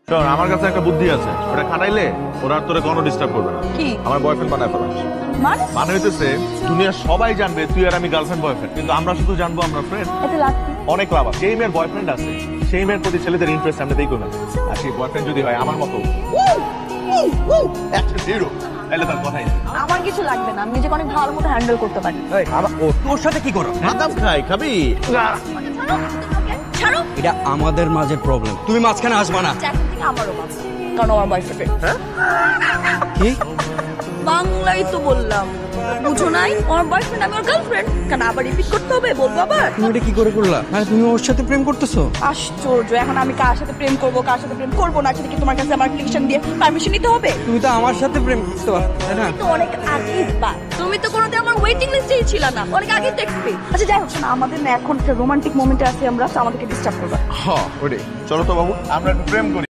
শোন, আমার কাছে একটা বুদ্ধি আছে, ওটা খাটাইলে ওরা আর তোরে কোনো ডিস্টার্ব করবে না। কি? আমার বয়ফ্রেন্ড বানায় ফেলা। মানে মানে হইতেছে দুনিয়ার সবাই জানবে তুই আর আমি গার্লফ্রেন্ড বয়ফ্রেন্ড, কিন্তু আমরা শুধু জানবো আমরা ফ্রেন্ড। এতে লাভ কি? অনেক লাভ আছে। সেই মেয়ের বয়ফ্রেন্ড আছে, সেই মেয়ের প্রতি ছেলেদের ইন্টারেস্ট আমরা দেখবো না। আর সেই বয়ফ্রেন্ড যদি হয় আমার মতো একটা হিরো, তাহলে তার কথাই নেই। আমার কিছু লাগবে না, আমি নিজেকে অনেক ভালো মতো হ্যান্ডেল করতে পারি। তোর সাথে কি করো? বাদাম খাই, খাবি? ছাড়ো, এটা আমাদের মাঝে প্রবলেম, তুমি মাঝখানে আসবা না। এখন থেকে আমারও মাছ, কারণ আমার বয়ফ্রেন্ড। কি? বাংলাই তো বললাম, বুঝো নাই? আমার বয়ফ্রেন্ড, আমি ওর গার্লফ্রেন্ড। কেন আবার রিপিট করতে হবে? বলবো আবার? তুমি এটা কি করে করলা? আরে তুমি ওর সাথে প্রেম করতেছো? আশ্চর্য, এখন আমি কার সাথে প্রেম করবো কার সাথে প্রেম করবো না, সেটা কি তোমার কাছে আমার অ্যাপ্লিকেশন দিয়ে পারমিশন নিতে হবে? তুমি তো আমার সাথে প্রেম করতে পারো, তাই না? তো অনেক আগেই বাদ, তুমি তো কোনোদিন আমার ওয়েটিং লিস্টেই ছিল না, অনেক আগেই দেখবে। আচ্ছা যাই হোক, শোনো, আমাদের না এখন একটা রোমান্টিক মোমেন্টে আছি আমরা, তো আমাদেরকে ডিস্টার্ব করবা। হ্যাঁ, ওটাই। চলো তো বাবু, আমরা একটু প্রেম করি।